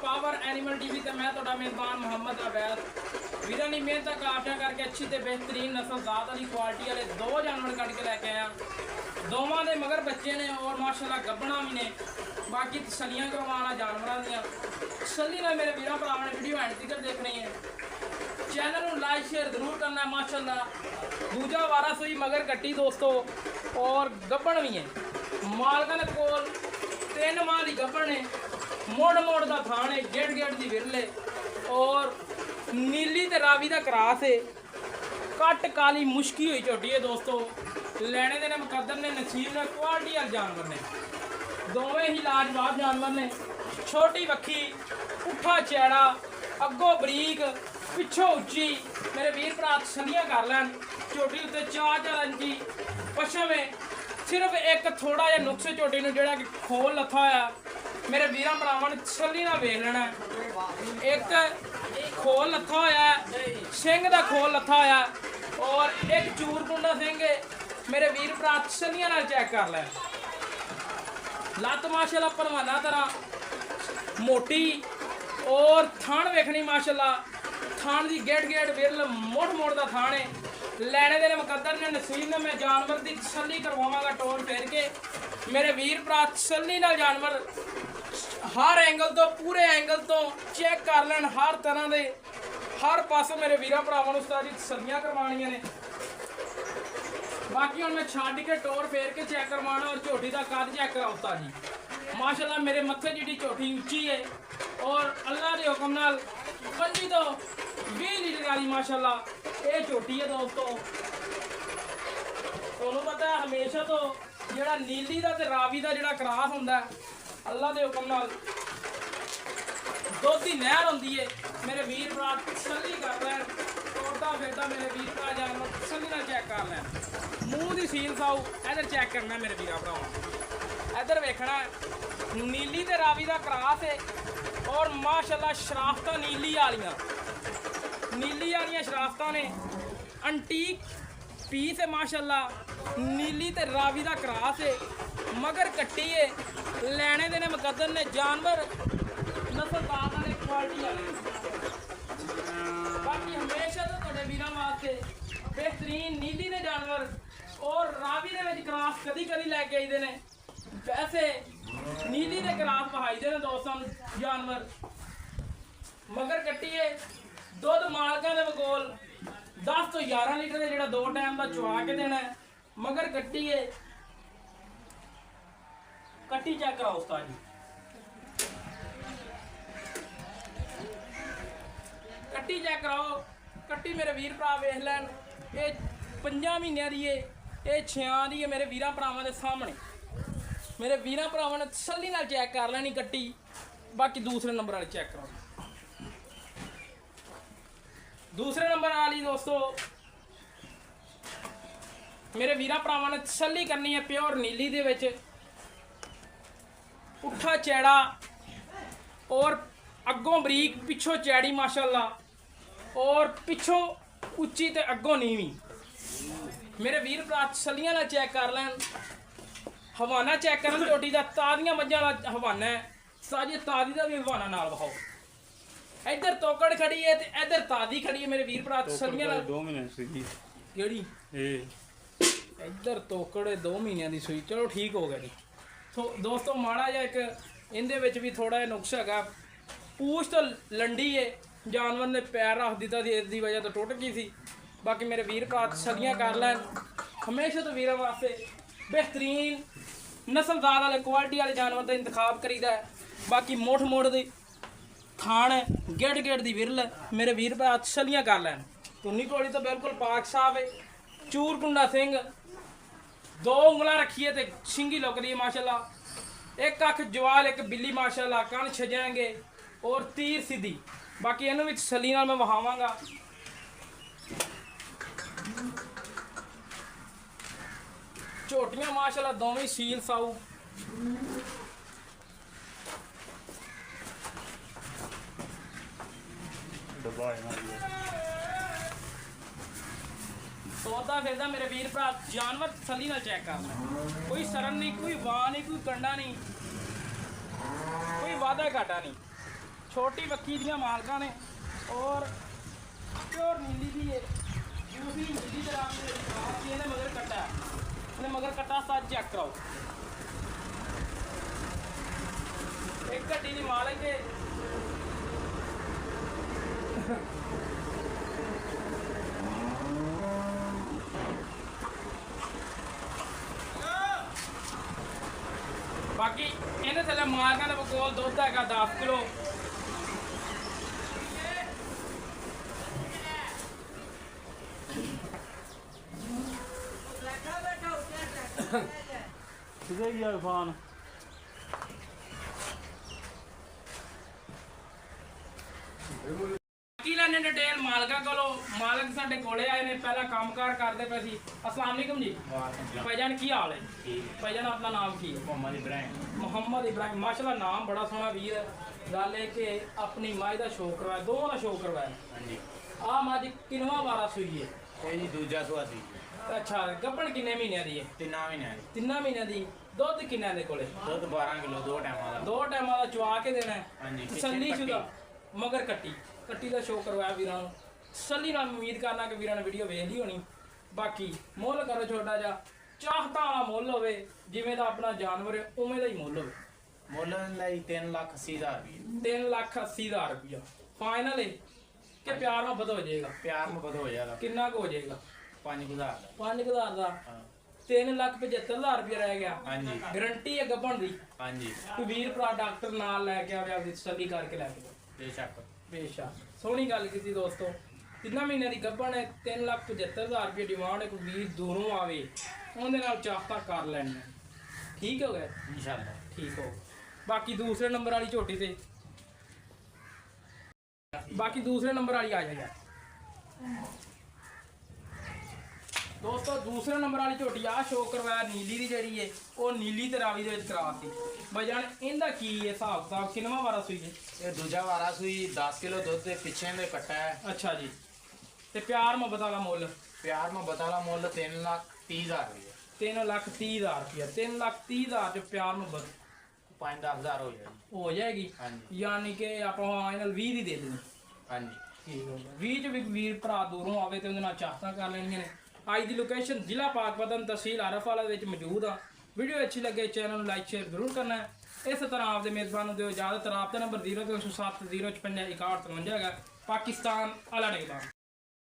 Power animal TV ते मैं तुहाडा मेज़बान मोहम्मद अवैद वीरां दी मेहनत काफियां करके अच्छी ते बेहतरीन नस्ल जात वाली क्वालिटी वाले दो जानवर कट के लैके आया। दोवां दे मगर बच्चे ने और माशाल्लाह गब्बना भी ने। बाकी तसलियां करवाना जानवरां दियां तसल्ली नाल मेरे वीरां भरावां ने वीडियो एंड तक देखनी है। चैनल को लाइक शेयर जरूर करना है। माशाल्लाह दूजा वारा सुई मगर कट्टी दोस्तों और गब्बन भी है। मालकां दे कोल 3 माह दी गब्बन है। मोड़ का थान है, गेट की विरले और नीली ते रावी का क्रास है। कट काली मुश्की हुई झोटी है दोस्तों। लैने देने मुकद्दर ने नसीब ने क्वालिटी वाले जानवर ने। दोवें ही लाजवाब जानवर ने। छोटी वक्खी पुट्ठा चैड़ा अगों बरीक पिछों उच्ची मेरे वीर भरा तसलियां कर लैन। झोटी उत्ते 4-4 इंची पछम है। सिर्फ एक थोड़ा जिहा नुक्स झोटी नूं जिहड़ा कि खोल लथा होया मेरे वीरां भरावां ने तसल्ली नाल वेख लेना। एक खोल लथा होया सिंह दा खोल लथा होया और एक चूरकुंडा सिंह मेरे वीर भरा तसल्लियां नाल चेक कर लै। लत्त माशाल्लाह परवाना तरह मोटी और थान वेखनी माशाल्लाह। थान दी गेट विरल मोड़ दा थान है। लैने देने मुकद्दर ने नसीब ने मैं जानवर की तसल्ली करवावांगा टोर फेर के। मेरे वीर भरा तसल्ली नाल जानवर हर एंगल तो पूरे एंगल तो चेक कर लैन। हर तरह के हर पासों मेरे वीर भरावां नूं उसदी तसल्लियां करवाणियां ने। बाकी हुण मैं छड्ड के टोर फेर के चेक करवाना और झोटी का कद चेक कराउता जी। माशाल्लाह मेरे मत्थे जिहड़ी झोटी उच्ची है और अल्लाह के हुक्म नाल 25 तो 20 लीटर वाली माशाल्लाह ये झोटी है दोस्तों। तुहानूं पता है हमेशा तो जिहड़ा नीली का ते रावी का जिहड़ा क्रॉस हुंदा अल्लाह के हुक्म नाल दुध की नहर होंदी है। मेरे वीर भरा तसल्ली कर लैन। तोड़ता फिरदा मेरे वीर भरा जानवर तसल्ली नाल चेक कर लैन। मूँह की सील साऊ इधर चेक करना मेरे वीर भरावां। इधर वेखना नीली ते रावी का क्रॉस है और माशाल्लाह शराफतां नीली वालियां शराफतां ने। अंटीक पीस है माशाल्लाह। नीली ते रावी का क्रॉस है मगर कट्टी है। लैने देने मुकद्दर ने जानवर नस्लदार वाले क्वालिटी वाले। बाकी हमेशा तो तुहाडे वीरां वास्ते बेहतरीन नीली ने जानवर और रावी दे विच क्रॉस कदी लैके आईदे ने। वैसे नीली दे क्रॉस बहाईदे ने दोस्तों जानवर। मगर कट्टी है दुध मालकां दे कोल 10 तो 11 लीटर है जिहड़ा 2 टाइम का चुआ के देना है। मगर कट्टी है कट्टी चेक कराओ उस्ताद जी। कट्टी चेक कराओ। कट्टी मेरे वीर भरा वेख लैन। ये 5 महीनों की है, ये 6 की है मेरे वीर भरावां दे सामने। मेरे वीर भरावां ने तसल्ली नाल चेक कर लैनी कट्टी। बाकी दूसरे नंबर वाली चेक कराओ। दूसरे नंबर वाली दोस्तों मेरे वीर भरावां ने तसल्ली करनी है। प्योर नीली दे विच पुट्ठा चैड़ा और अगों बरीक पिछों चैड़ी माशाल्लाह और पिछों उच्ची ते अगों नीवी। मेरे वीर भरा तसल्लियां नाल चेक कर लैन। हवाना चेक करन झोटी का ताज़ियां मझां वाला हवाना है। साजी ताज़ी का भी हवाना नाल वहाओ। इधर तोकड़ खड़ी है ते इधर ताज़ी खड़ी है। मेरे वीर भरा तसल्लियां नाल 2 महीने सीगी केड़ी इधर तोकड़ 2 महीनों की सूई। चलो ठीक हो गया जी। तो दोस्तों माड़ा जिहा एक इहदे विच भी थोड़ा जिहा नुक्स हैगा। पूछ तो लंडी है जानवर ने पैर रख दिता सी इसकी वजह तो टुट गई सी। बाकी मेरे वीर भरा तसल्लियां कर लैन। हमेशा तो वीरों वास्ते बेहतरीन नस्लदार वाले क्वालिटी वाले जानवर का इंतखाब करीदा है। बाकी मोड़ दी थान गेट की विरल मेरे वीर भरा तसल्लियां कर लैन। धुनी घोड़ी तो बिल्कुल पाक साफ है। चूरकुंडा सिंह 2 उंगलां रखी है तो शिंगी लुकदी है माशाल्लाह। एक अख जवाल एक बिल्ली माशाल्लाह। कन छजाएंगे और तीर सीधी। बाकी इन्हू भी तसल्ली नाल मैं वहावांगा। झोटियां माशाल्लाह दोवें सील साऊ। तोता फिरदा मेरे वीर भरा जानवर तसल्ली नाल चेक करना। कोई सरन नहीं, कोई वाह नहीं, कोई कंडा नहीं, कोई वादा घाटा नहीं। छोटी बक्की दियां मालका ने और प्योर नीली भी है दूसरी नीली तरह ने मगर कट्टा है इन्हें मगर कट्टा साथ चेक कराओ एक गड्डी की मालिक है बाकी इन्हें थले मालका ने कोल दुध है 10 किलो इरफान की लैने डिटेल मालका को मालक साडे कोले आए ने पहला कामकार करते पे सी अस्सलाम वालेकुम जी भाईजान की हाल है भाईजान अपना नाम की है मोहम्मद इब्राहिम माशाल्लाह नाम बड़ा सोहना वीर है गल है कि अपनी माई का शो करवाया दोवां दा शो करवाया आ मज किनवा वारा सूई है ਇਹ ਜੀ ਦੂਜਾ ਸੁਆ ਸੀ अच्छा गब्बन किन्ने महीने दी है 3 ਮਹੀਨੇ ਦੀ 3 महीने दी दुध किन्ने दे कोले ਦੁੱਧ 12 ਕਿਲੋ ਦੋ ਟਾਈਮਾਂ ਦਾ 2 टाइमां दा चुआ के देना ਹਾਂਜੀ, है पिच्छे तसल्ली कट्टी। शुदा मगर कट्टी का शो करवाया वीरां नूं तसल्ली नाल उम्मीद करना कि वीरां ने वीडियो वेख ली होनी बाकी मुੱਲ करो छोटा जा चाहता वाला मुੱਲ होवे जिवें दा अपना जानवर है उवें दा ही मुੱਲ होवे ਮੁੱਲ ਲਈ 3,80,000 ਰੁਪਏ 3,80,000 रुपया फाइनल है कि प्यार मोहब्बत हो जाएगा ਪਿਆਰ ਮੁਹੱਬਤ ਹੋ ਜਾਏਗਾ किन्ना को हो जाएगा 5,000 ਦਾ 5,000 ਦਾ ਹਾਂ 3,75,000 रुपया रह गया ਹਾਂਜੀ गारंटी है गब्बन दी ਹਾਂਜੀ ਕੋਈ ਵੀਰ ਭਰਾ ਡਾਕਟਰ ਨਾਲ ਲੈ ਕੇ ਆਵੇ ਆਪਦੀ ਤਸੱਲੀ ਕਰਕੇ ਲੈ ਕੇ ਜਾਓ ਬੇਸ਼ੱਕ ਬੇਸ਼ੱਕ ਸੋਹਣੀ ਗੱਲ ਕੀਤੀ ਦੋਸਤੋ 3 ਮਹੀਨੇ ਦੀ ਗੱਭਣ ਹੈ 3,75,000 ਰੁਪਏ ਡਿਮਾਂਡ ਹੈ ਕੋਈ ਵੀਰ ਦੂਰੋਂ ਆਵੇ ਉਹਦੇ ਨਾਲ ਚਾਹਤਾ ਕਰ ਲੈਣੀ ਹੈ ਠੀਕ ਹੋ ਗਿਆ ਇਨਸ਼ਾਅੱਲਾ ਠੀਕ ਹੋ ਬਾਕੀ ਦੂਸਰੇ ਨੰਬਰ ਵਾਲੀ ਝੋਟੀ ਤੇ ਬਾਕੀ ਦੂਸਰੇ ਨੰਬਰ ਵਾਲੀ ਆ ਜਾਏਗਾ ਦੋਸਤੋ ਦੂਸਰੇ ਨੰਬਰ ਵਾਲੀ ਝੋਟੀ ਆ ਸ਼ੋ ਕਰਵਾਇਆ ਨੀਲੀ ਦੀ ਜਿਹੜੀ ਹੈ ਉਹ ਨੀਲੀ ਤੇ ਰਾਵੀ ਦੇ ਵਿੱਚ ਕਰਾਤੀ ਬਈ ਜਾਨ ਇਹਦਾ ਕੀ ਹੈ ਹਿਸਾਬ ਕਿਤਾਬ ਕਿੰਨਵਾਂ ਵਾਰਾ ਸੂਈ ਹੈ ਇਹ ਦੂਜਾ ਵਾਰਾ ਸੂਈ 10 ਕਿਲੋ ਦੁੱਧ ਦੇ ਪਿੱਛੇ ਦੇ ਕੱਟਾ ਹੈ ਅੱਛਾ ਜੀ ਤੇ ਪਿਆਰ ਮੁਹੱਬਤ ਵਾਲਾ ਮੁੱਲ ਪਿਆਰ ਮੁਹੱਬਤ ਵਾਲਾ ਮੁੱਲ 3,30,000 ਰੁਪਏ 3,30,000 ਰੁਪਇਆ 3,30,000 ਚ ਪਿਆਰ ਮੁਹੱਬਤ 5,10,000 ਹੋ ਜਾਏਗੀ ਹੋ ਜਾਏਗੀ ਹਾਂਜੀ ਯਾਨੀ ਕਿ ਆਪਾਂ ਫਾਈਨਲ 20 ਦੀ ਦੇ ਦੇਣੀ ਹਾਂਜੀ ਠੀਕ ਹੋ ਗਿਆ 20 ਚ ਵੀ ਵੀਰ ਭਰਾ ਦੂਰੋਂ ਆਵੇ ਤੇ ਉਹਦੇ ਨਾਲ ਚਾਹਤਾਂ ਕਰ ਲੈਣੀਆਂ ਨੇ ਅੱਜ ਦੀ ਲੋਕੇਸ਼ਨ ਜ਼ਿਲ੍ਹਾ ਪਾਕਪਤਨ ਤਹਿਸੀਲ ਆਰਫਵਾਲਾ ਵਿੱਚ ਮੌਜੂਦ ਆ ਵੀਡੀਓ ਅੱਛੀ ਲੱਗੇ ਚੈਨਲ ਨੂੰ ਲਾਈਕ ਸ਼ੇਅਰ ਜ਼ਰੂਰ ਕਰਨਾ ਹੈ ਇਸੇ ਤਰ੍ਹਾਂ ਆਪਦੇ ਮੇਜ਼ਬਾਨ ਨੂੰ ਦਿਓ ਇਜਾਜ਼ਤ ਰਾਬਤਾ ਨੰਬਰ 0307 056 6153 ਹੈਗਾ ਪਾਕਿਸਤਾਨ ਅਲਾ ਨਿਗਮਾਨ